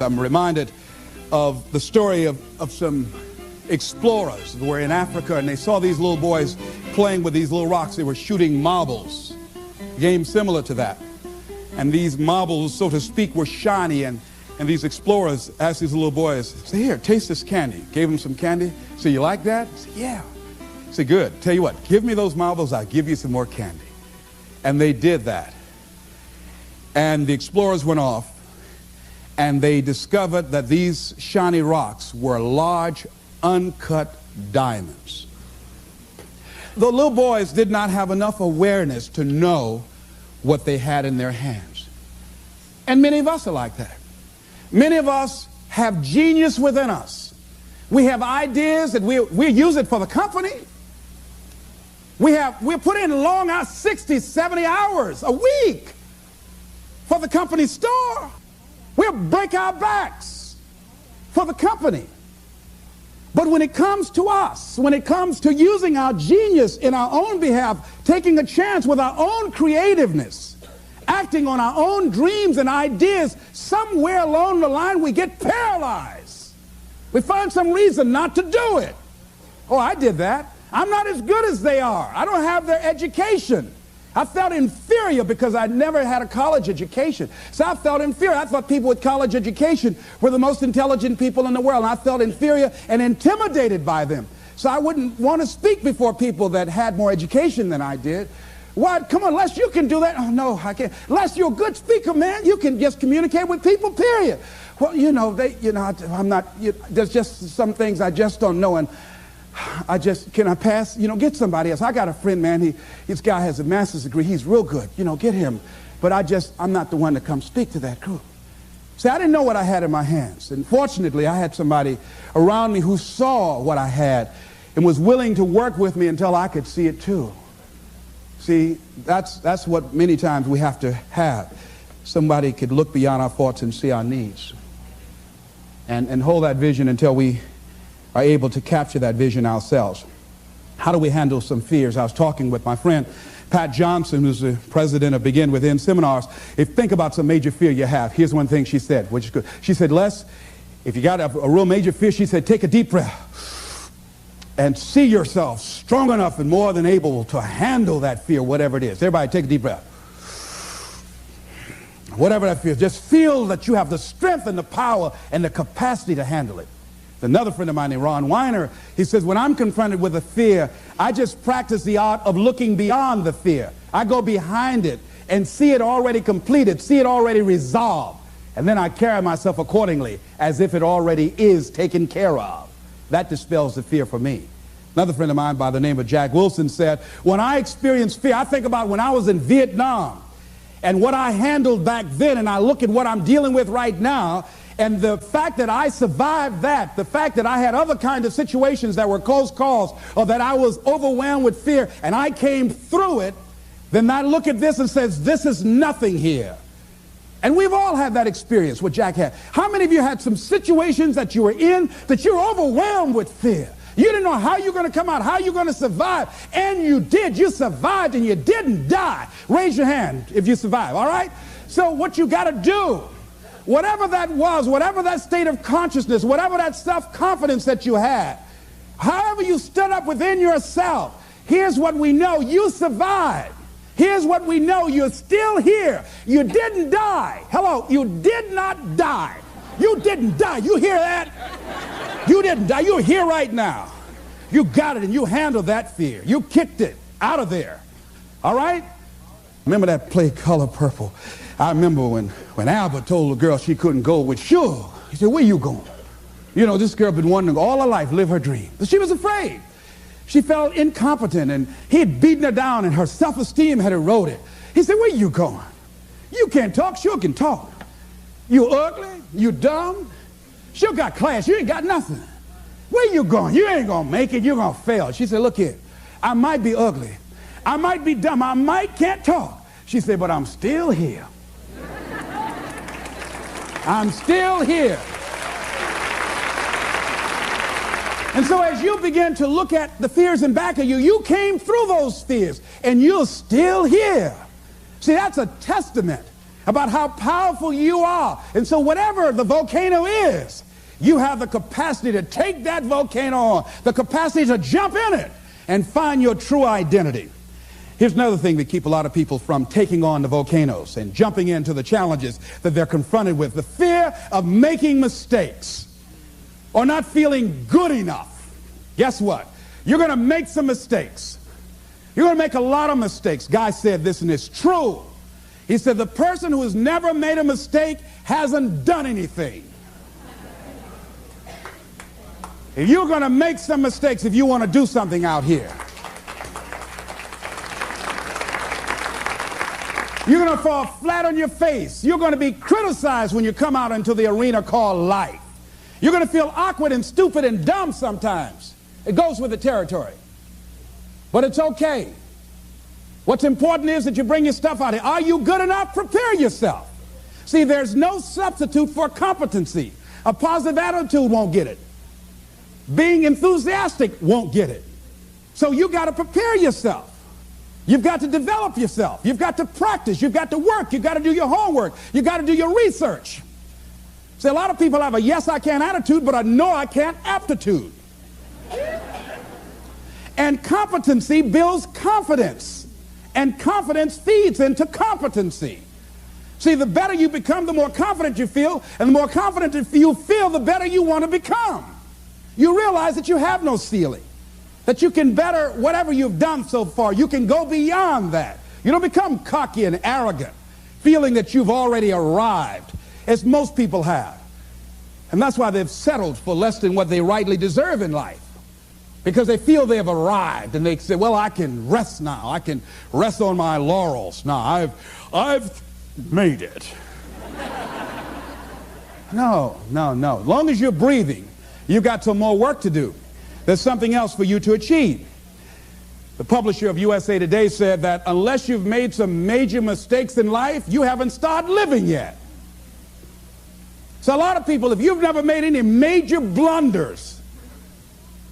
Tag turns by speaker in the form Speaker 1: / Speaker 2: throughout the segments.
Speaker 1: I'm reminded of the story of some explorers who were in Africa, and they saw these little boys playing with these little rocks. They were shooting marbles, a game similar to that. And these marbles, so to speak, were shiny, and these explorers asked these little boys, say, here, taste this candy. Gave them some candy. So you like that? Said, yeah. Said, good. Tell you what, give me those marbles, I'll give you some more candy. And they did that. And the explorers went off, and they discovered that these shiny rocks were large, uncut diamonds. The little boys did not have enough awareness to know what they had in their hands. And many of us are like that. Many of us have genius within us. We have ideas that we use it for the company. We put in long hours, 60, 70 hours a week for the company store. We'll break our backs for the company. But when it comes to us, when it comes to using our genius in our own behalf, taking a chance with our own creativeness, acting on our own dreams and ideas, somewhere along the line we get paralyzed. We find some reason not to do it. Oh, I did that. I'm not as good as they are. I don't have their education. I felt inferior because I never had a college education. So I felt inferior. I thought people with college education were the most intelligent people in the world. And I felt inferior and intimidated by them. So I wouldn't want to speak before people that had more education than I did. What? Come on, Les, you can do that. Oh, no, I can't. Les, you're a good speaker, man. You can just communicate with people, period. Well, I'm not, there's just some things I just don't know. And can I pass? Get somebody else. I got a friend, man. This guy has a master's degree. He's real good. Get him. But I'm not the one to come speak to that group. See, I didn't know what I had in my hands. And fortunately, I had somebody around me who saw what I had and was willing to work with me until I could see it too. See, that's what many times we have to have. Somebody could look beyond our faults and see our needs. And hold that vision until we are able to capture that vision ourselves. How do we handle some fears? I was talking with my friend Pat Johnson, who's the president of Begin Within Seminars. Think about some major fear you have. Here's one thing she said, which is good. She said, Les, if you got a real major fear, she said, take a deep breath and see yourself strong enough and more than able to handle that fear, whatever it is. Everybody take a deep breath. Whatever that fear is, just feel that you have the strength and the power and the capacity to handle it. Another friend of mine named Ron Weiner, he says, when I'm confronted with a fear, I just practice the art of looking beyond the fear. I go behind it and see it already completed, see it already resolved. And then I carry myself accordingly as if it already is taken care of. That dispels the fear for me. Another friend of mine by the name of Jack Wilson said, when I experience fear, I think about when I was in Vietnam and what I handled back then, and I look at what I'm dealing with right now, and the fact that I survived that, the fact that I had other kinds of situations that were close calls, or that I was overwhelmed with fear, and I came through it, then I look at this and says, this is nothing here. And we've all had that experience, what Jack had. How many of you had some situations that you were in that you were overwhelmed with fear? You didn't know how you're going to come out, how you're going to survive, and you did. You survived and you didn't die. Raise your hand if you survive, all right? So what you got to do, whatever that was, whatever that state of consciousness, whatever that self-confidence that you had, however you stood up within yourself, here's what we know, you survived. Here's what we know, you're still here. You didn't die. Hello, you did not die. You didn't die. You hear that? You didn't die. You're here right now. You got it and you handled that fear. You kicked it out of there. All right? Remember that play Color Purple? I remember when Albert told the girl she couldn't go with Suge. He said, where you going? This girl been wanting all her life live her dream. But she was afraid. She felt incompetent, and he had beaten her down, and her self-esteem had eroded. He said, where you going? You can't talk. Suge can talk. You ugly. You dumb. Suge got class. You ain't got nothing. Where you going? You ain't going to make it. You're going to fail. She said, look here. I might be ugly. I might be dumb. I might can't talk. She said, but I'm still here. I'm still here. And so as you begin to look at the fears in back of you, you came through those fears and you're still here. See, that's a testament about how powerful you are. And so whatever the volcano is, you have the capacity to take that volcano on, the capacity to jump in it and find your true identity. Here's another thing that keeps a lot of people from taking on the volcanoes and jumping into the challenges that they're confronted with. The fear of making mistakes or not feeling good enough. Guess what? You're going to make some mistakes. You're going to make a lot of mistakes. Guy said this, and it's true. He said, the person who has never made a mistake hasn't done anything. If you're going to make some mistakes if you want to do something out here, you're going to fall flat on your face. You're going to be criticized when you come out into the arena called life. You're going to feel awkward and stupid and dumb sometimes. It goes with the territory. But it's okay. What's important is that you bring your stuff out here. Are you good enough? Prepare yourself. See, there's no substitute for competency. A positive attitude won't get it. Being enthusiastic won't get it. So you got to prepare yourself. You've got to develop yourself. You've got to practice. You've got to work. You've got to do your homework. You've got to do your research. See, a lot of people have a yes, I can attitude, but a no, I can't aptitude. And competency builds confidence. And confidence feeds into competency. See, the better you become, the more confident you feel. And the more confident you feel, the better you want to become. You realize that you have no ceiling. That you can better whatever you've done so far. You can go beyond that. You don't become cocky and arrogant, feeling that you've already arrived, as most people have. And that's why they've settled for less than what they rightly deserve in life. Because they feel they have arrived, and they say, well, I can rest now. I can rest on my laurels now. I've made it. No. As long as you're breathing, you've got some more work to do. There's something else for you to achieve. The publisher of USA Today said that unless you've made some major mistakes in life, you haven't started living yet. So a lot of people, if you've never made any major blunders,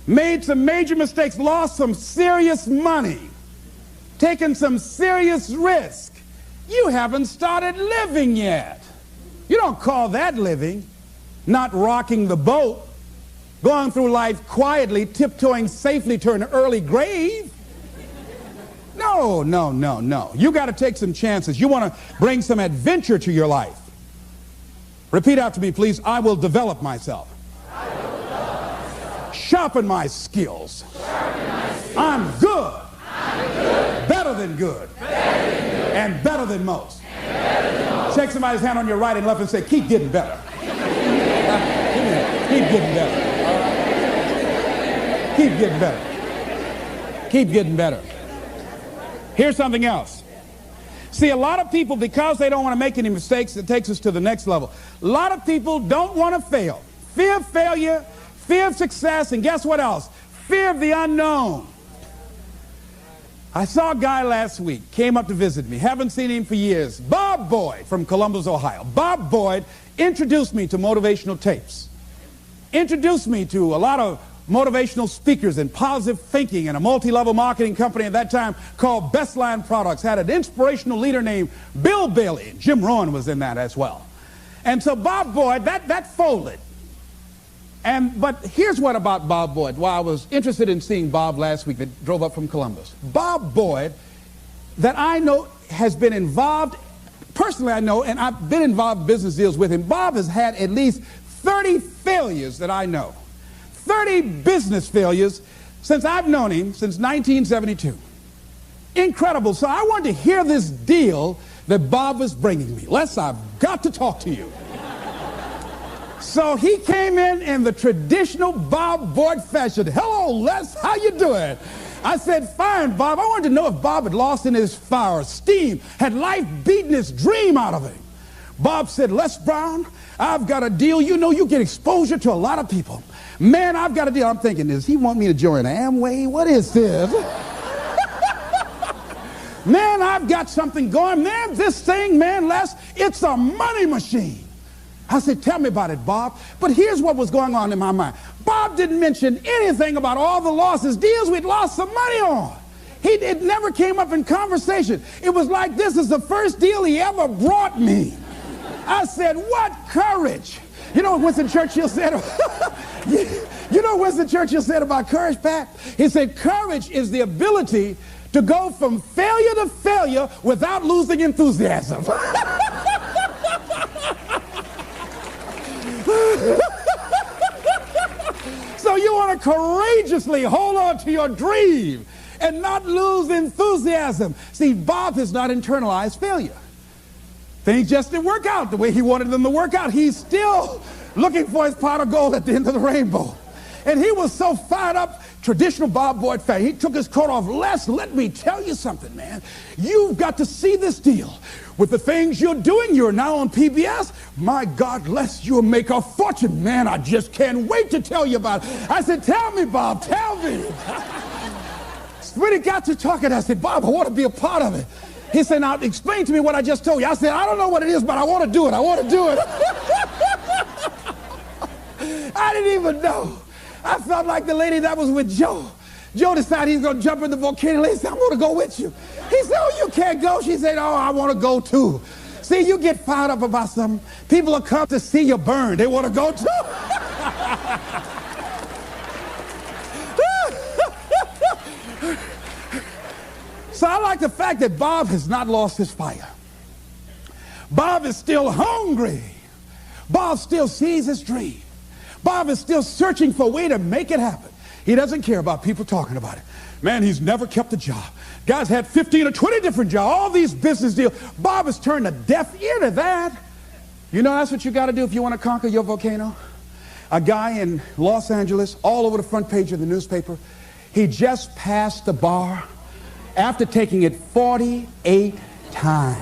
Speaker 1: made some major mistakes, lost some serious money, taken some serious risk, you haven't started living yet. You don't call that living. Not rocking the boat, going through life quietly, tiptoeing safely to an early grave. No. You got to take some chances. You want to bring some adventure to your life. Repeat after me, please. I will develop myself. Sharpen my skills. I'm good. Better than good. And better than most. Shake somebody's hand on your right and left and say, keep getting better. Keep getting better. Keep getting better. Keep getting better. Here's something else. See, a lot of people, because they don't want to make any mistakes, it takes us to the next level. A lot of people don't want to fail. Fear of failure, fear of success, and guess what else? Fear of the unknown. I saw a guy last week, came up to visit me, haven't seen him for years. Bob Boyd from Columbus, Ohio. Bob Boyd introduced me to motivational tapes. Introduced me to a lot of motivational speakers and positive thinking, and a multi-level marketing company at that time called Bestline Products had an inspirational leader named Bill Bailey. Jim Rohn was in that as well. And so Bob Boyd, that folded. But here's what about Bob Boyd. While I was interested in seeing Bob last week that drove up from Columbus. Bob Boyd, that I know has been involved, personally I know, and I've been involved in business deals with him. Bob has had at least 30 failures that I know. 30 business failures since I've known him since 1972. Incredible. So I wanted to hear this deal that Bob was bringing me. Les, I've got to talk to you. So he came in the traditional Bob Boyd fashion. Hello, Les, how you doing? I said, fine, Bob. I wanted to know if Bob had lost in his fire, steam, had life beaten his dream out of him. Bob said, Les Brown, I've got a deal. You know, you get exposure to a lot of people. Man, I've got a deal. I'm thinking, does he want me to join Amway? What is this? Man, I've got something going. Man, this thing, man, Les, it's a money machine. I said, tell me about it, Bob. But here's what was going on in my mind. Bob didn't mention anything about all the losses, deals we'd lost some money on. It never came up in conversation. It was like, this is the first deal he ever brought me. I said, what courage. You know what Winston Churchill said? You know what Winston Churchill said about courage, Pat? He said, courage is the ability to go from failure to failure without losing enthusiasm. So you want to courageously hold on to your dream and not lose enthusiasm. See, Bob has not internalized failure. Things just didn't work out the way he wanted them to work out. He's still looking for his pot of gold at the end of the rainbow. And he was so fired up, traditional Bob Boyd fan. He took his coat off. Les, let me tell you something, man. You've got to see this deal. With the things you're doing, you're now on PBS. My God, Les, you'll make a fortune. Man, I just can't wait to tell you about it. I said, tell me, Bob, tell me. When he got to talking, I said, Bob, I want to be a part of it. He said, now explain to me what I just told you. I said, I don't know what it is, but I want to do it. I want to do it. I didn't even know. I felt like the lady that was with Joe. Joe decided he's going to jump in the volcano. He said, I'm going to go with you. He said, oh, you can't go. She said, oh, I want to go too. See, you get fired up about something. People will come to see you burn. They want to go too. So I like the fact that Bob has not lost his fire. Bob is still hungry. Bob still sees his dream. Bob is still searching for a way to make it happen. He doesn't care about people talking about it. Man, he's never kept a job. Guy's had 15 or 20 different jobs, all these business deals. Bob has turned a deaf ear to that. You know, that's what you got to do if you want to conquer your volcano. A guy in Los Angeles, all over the front page of the newspaper, he just passed the bar after taking it 48 times.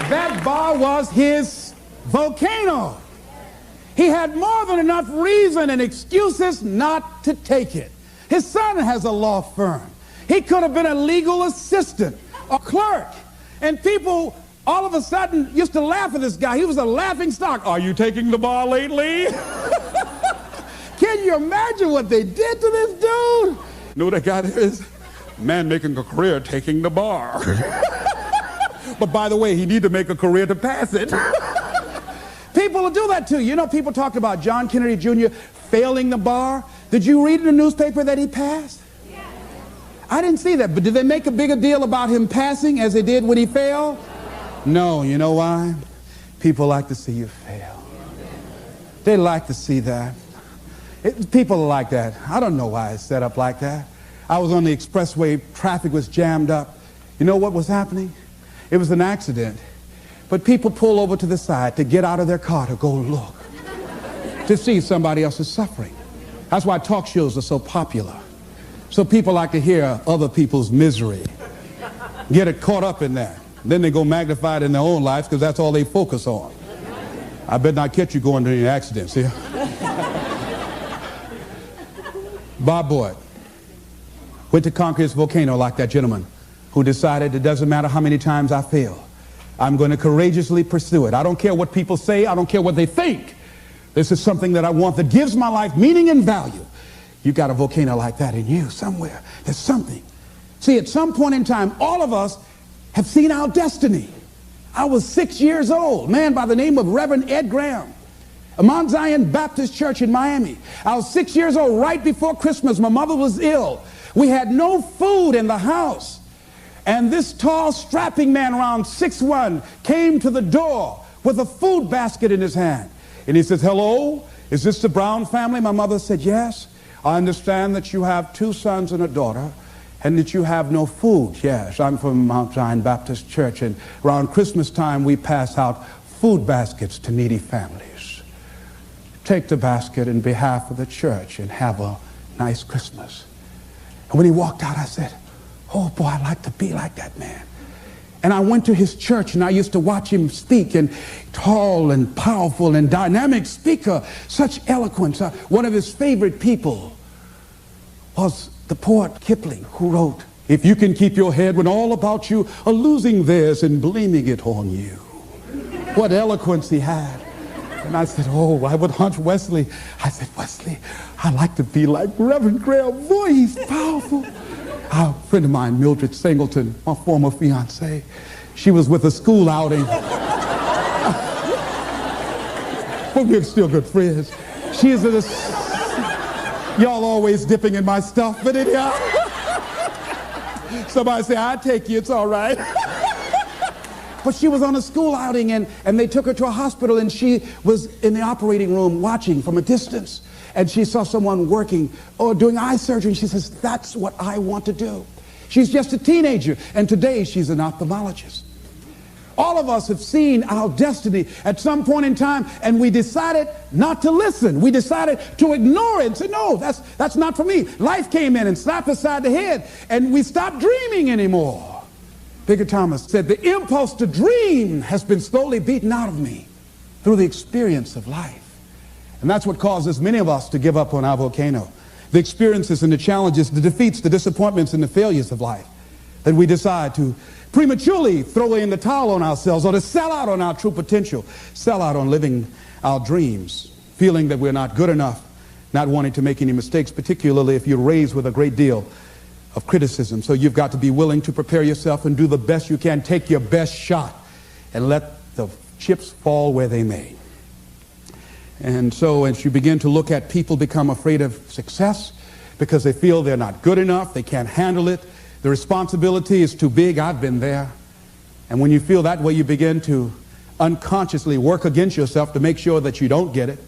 Speaker 1: That bar was his volcano. He had more than enough reason and excuses not to take it. His son has a law firm. He could have been a legal assistant, a clerk. And people all of a sudden used to laugh at this guy. He was a laughing stock. Are you taking the bar lately? Can you imagine what they did to this dude? You know what that guy is? Man making a career taking the bar. But by the way, he need to make a career to pass it. People will do that too. You know, people talked about John Kennedy Jr. failing the bar. Did you read in the newspaper that he passed? Yes. I didn't see that, but did they make a bigger deal about him passing as they did when he failed? No, you know why? People like to see you fail. They like to see that. People are like that. I don't know why it's set up like that. I was on the expressway, traffic was jammed up. You know what was happening? It was an accident. But people pull over to the side to get out of their car to go look, to see somebody else's suffering. That's why talk shows are so popular. So people like to hear other people's misery, get it caught up in that. Then they go magnify it in their own lives because that's all they focus on. I better not catch you going to any accidents here. Bob Boyd went to conquer his volcano like that gentleman who decided it doesn't matter how many times I fail. I'm going to courageously pursue it. I don't care what people say. I don't care what they think. This is something that I want that gives my life meaning and value. You got a volcano like that in you somewhere. There's something. See, at some point in time, all of us have seen our destiny. I was 6 years old, a man by the name of Reverend Ed Graham, a Mount Zion Baptist Church in Miami. I was 6 years old right before Christmas. My mother was ill. We had no food in the house. And this tall, strapping man around 6'1" came to the door with a food basket in his hand. And he says, hello, is this the Brown family? My mother said, yes. I understand that you have 2 sons and a daughter and that you have no food. Yes, I'm from Mount Zion Baptist Church, and around Christmas time we pass out food baskets to needy families. Take the basket in behalf of the church and have a nice Christmas. And when he walked out, I said, oh boy, I'd like to be like that man. And I went to his church and I used to watch him speak, and tall and powerful and dynamic speaker, such eloquence. One of his favorite people was the poet Kipling, who wrote, if you can keep your head when all about you are losing theirs and blaming it on you. What eloquence he had. And I said, oh, I would hunch Wesley. I said, Wesley, I'd like to be like Reverend Graham. Boy, he's powerful. A friend of mine, Mildred Singleton, my former fiance, she was with a school outing. But we're still good friends. She is y'all always dipping in my stuff, but anyhow. Somebody say, I'll take you, it's all right. But she was on a school outing, and they took her to a hospital, and she was in the operating room watching from a distance. And she saw someone working or doing eye surgery, and she says, that's what I want to do. She's just a teenager, and today she's an ophthalmologist. All of us have seen our destiny at some point in time, and we decided not to listen. We decided to ignore it and say, no, that's not for me. Life came in and slapped us side the head, and we stopped dreaming anymore. Bigger Thomas said, the impulse to dream has been slowly beaten out of me through the experience of life. And that's what causes many of us to give up on our volcano. The experiences and the challenges, the defeats, the disappointments, and the failures of life, that we decide to prematurely throw in the towel on ourselves, or to sell out on our true potential, sell out on living our dreams, feeling that we're not good enough, not wanting to make any mistakes, particularly if you're raised with a great deal of criticism. So you've got to be willing to prepare yourself and do the best you can, take your best shot, and let the chips fall where they may. And so as you begin to look at people become afraid of success because they feel they're not good enough, they can't handle it, the responsibility is too big. I've been there. And when you feel that way, you begin to unconsciously work against yourself to make sure that you don't get it.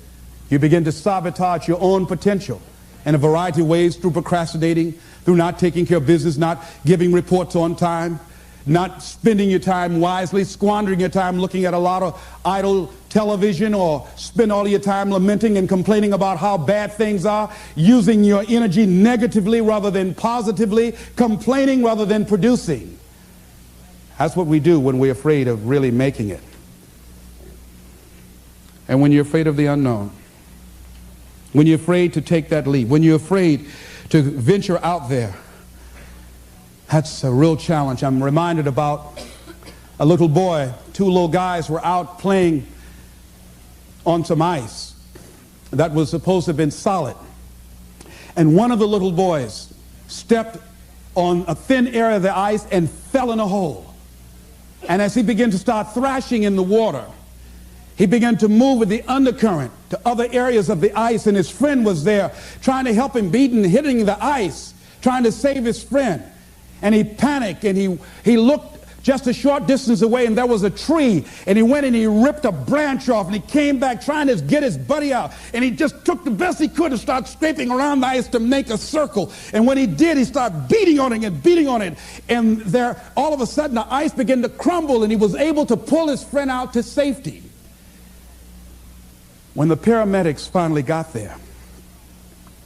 Speaker 1: You begin to sabotage your own potential in a variety of ways, through procrastinating, through not taking care of business, not giving reports on time, not spending your time wisely, squandering your time looking at a lot of idle television, or spend all of your time lamenting and complaining about how bad things are, using your energy negatively rather than positively, complaining rather than producing. That's what we do when we're afraid of really making it. And when you're afraid of the unknown, when you're afraid to take that leap, when you're afraid to venture out there, that's a real challenge. I'm reminded about a little boy. Two little guys were out playing on some ice that was supposed to have been solid. And one of the little boys stepped on a thin area of the ice and fell in a hole. And as he began to start thrashing in the water, he began to move with the undercurrent to other areas of the ice, and his friend was there trying to help him, beating, hitting the ice, trying to save his friend. And he panicked, and he looked just a short distance away, and there was a tree, and he went and he ripped a branch off, and he came back trying to get his buddy out, and he just took the best he could and started scraping around the ice to make a circle. And when he did, he started beating on it and beating on it, and there all of a sudden the ice began to crumble, and he was able to pull his friend out to safety. When the paramedics finally got there,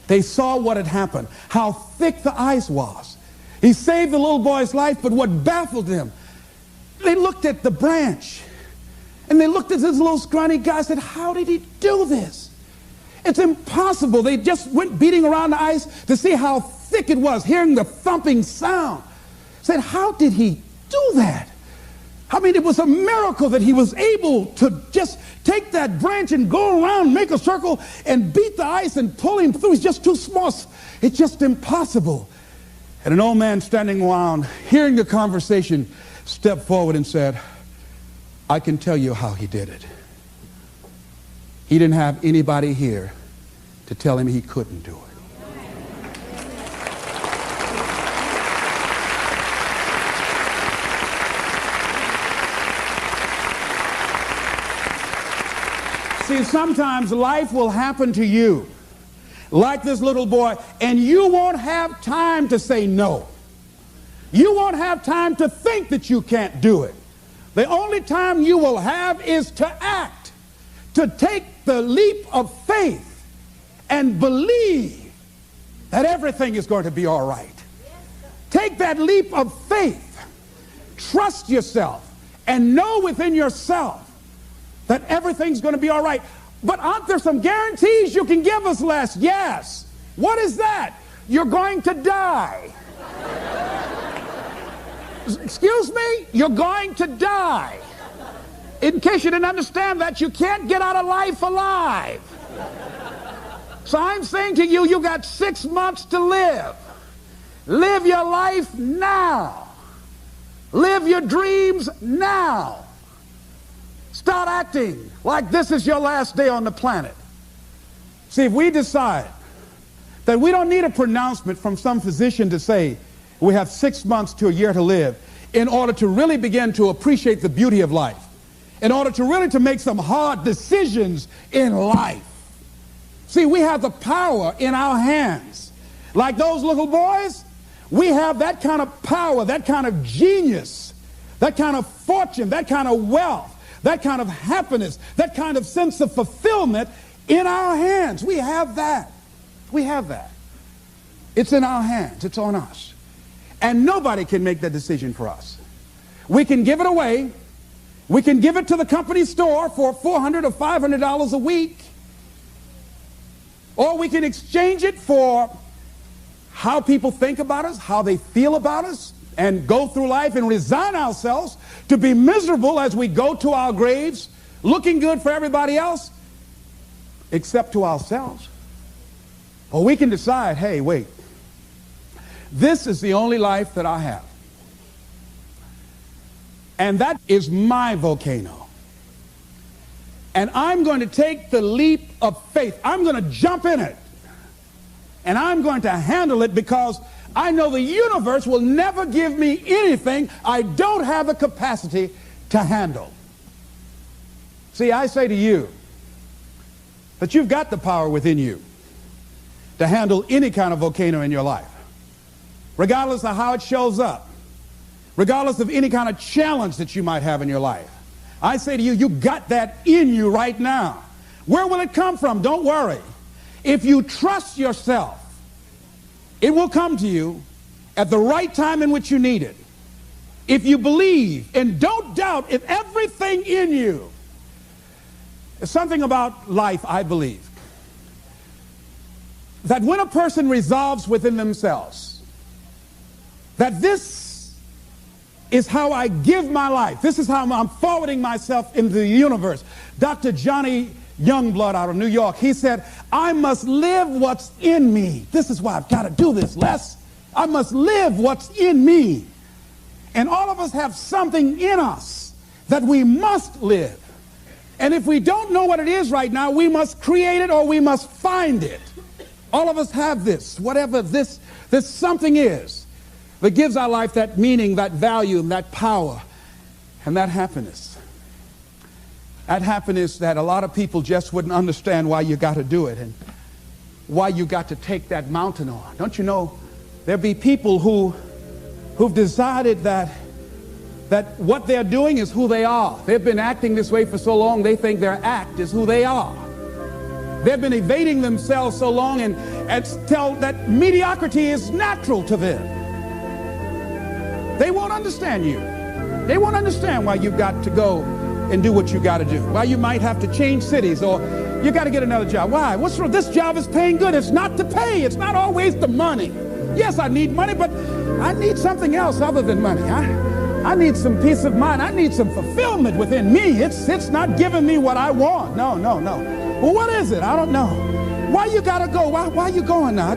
Speaker 1: they saw what had happened, how thick the ice was. He saved the little boy's life, but what baffled them, they looked at the branch, and they looked at this little scrawny guy and said, how did he do this? It's impossible. They just went beating around the ice to see how thick it was, hearing the thumping sound. Said, how did he do that? I mean, it was a miracle that he was able to just take that branch and go around, make a circle, and beat the ice and pull him through. He's just too small. It's just impossible. And an old man standing around, hearing the conversation, stepped forward and said, I can tell you how he did it. He didn't have anybody here to tell him he couldn't do it. See, sometimes life will happen to you, like this little boy, and you won't have time to say no. You won't have time to think that you can't do it. The only time you will have is to act, to take the leap of faith and believe that everything is going to be all right. Take that leap of faith, trust yourself, and know within yourself that everything's going to be all right. But aren't there some guarantees you can give us, Les? Yes. What is that? You're going to die. Excuse me? You're going to die. in case you didn't understand that, you can't get out of life alive. So I'm saying to you, you got 6 months to live. Live your life now. Live your dreams now. Start acting like this is your last day on the planet. See, if we decide that we don't need a pronouncement from some physician to say we have 6 months to a year to live in order to really begin to appreciate the beauty of life, in order to really to make some hard decisions in life. See, we have the power in our hands. Like those little boys, we have that kind of power, that kind of genius, that kind of fortune, that kind of wealth, that kind of happiness, that kind of sense of fulfillment in our hands. We have that. We have that. It's in our hands. It's on us. And nobody can make that decision for us. We can give it away. We can give it to the company store for $400 or $500 a week. Or we can exchange it for how people think about us, how they feel about us, and go through life and resign ourselves to be miserable as we go to our graves, looking good for everybody else, except to ourselves. Or we can decide, hey, wait, this is the only life that I have. And that is my volcano. And I'm going to take the leap of faith. I'm going to jump in it. And I'm going to handle it because I know the universe will never give me anything I don't have the capacity to handle. See, I say to you that you've got the power within you to handle any kind of volcano in your life, regardless of how it shows up, regardless of any kind of challenge that you might have in your life. I say to you, you got that in you right now. Where will it come from? Don't worry. If you trust yourself, it will come to you at the right time in which you need it. If you believe and don't doubt in everything in you. There's something about life, I believe, that when a person resolves within themselves that this is how I give my life, this is how I'm forwarding myself into the universe. Dr. Johnny Youngblood out of New York, he said, I must live what's in me. This is why I've got to do this, Les. I must live what's in me. And all of us have something in us that we must live. And if we don't know what it is right now, we must create it or we must find it. All of us have this, whatever this something is that gives our life that meaning, that value, and that power, and that happiness. That happiness that a lot of people just wouldn't understand why you got to do it and why you got to take that mountain on. Don't you know, there be people who've decided that what they're doing is who they are. They've been acting this way for so long, they think their act is who they are. They've been evading themselves so long and tell that mediocrity is natural to them. They won't understand you. They won't understand why you've got to go and do what you got to do. Why you might have to change cities or you got to get another job. Why? What's wrong? This job is paying good. It's not the pay. It's not always the money. Yes, I need money, but I need something else other than money. I need some peace of mind. I need some fulfillment within me. It's not giving me what I want. No. Well, what is it? I don't know. Why you gotta go? Why you going now? I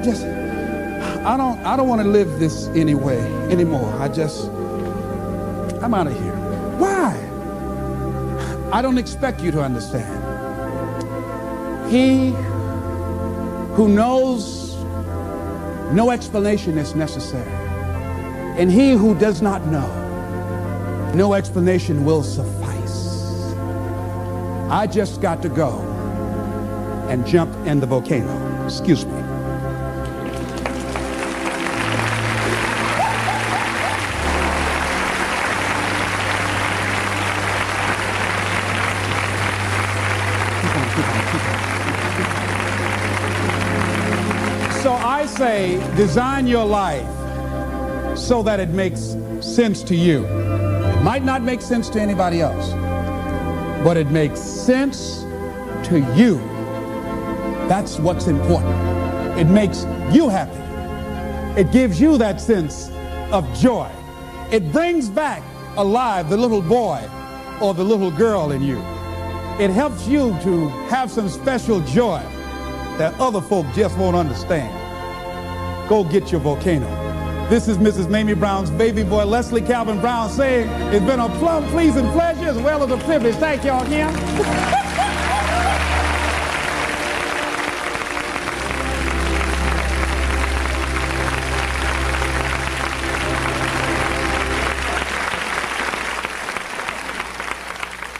Speaker 1: don't want to live this anymore. I'm out of here. Why? I don't expect you to understand. He who knows no explanation is necessary, and he who does not know, no explanation will suffice. I just got to go and jump in the volcano. Excuse me. So I say, design your life so that it makes sense to you. It might not make sense to anybody else, but it makes sense to you. That's what's important. It makes you happy. It gives you that sense of joy. It brings back alive the little boy or the little girl in you. It helps you to have some special joy that other folk just won't understand. Go get your volcano. This is Mrs. Mamie Brown's baby boy, Leslie Calvin Brown, saying it's been a plumb pleasing pleasure as well as a privilege. Thank y'all again.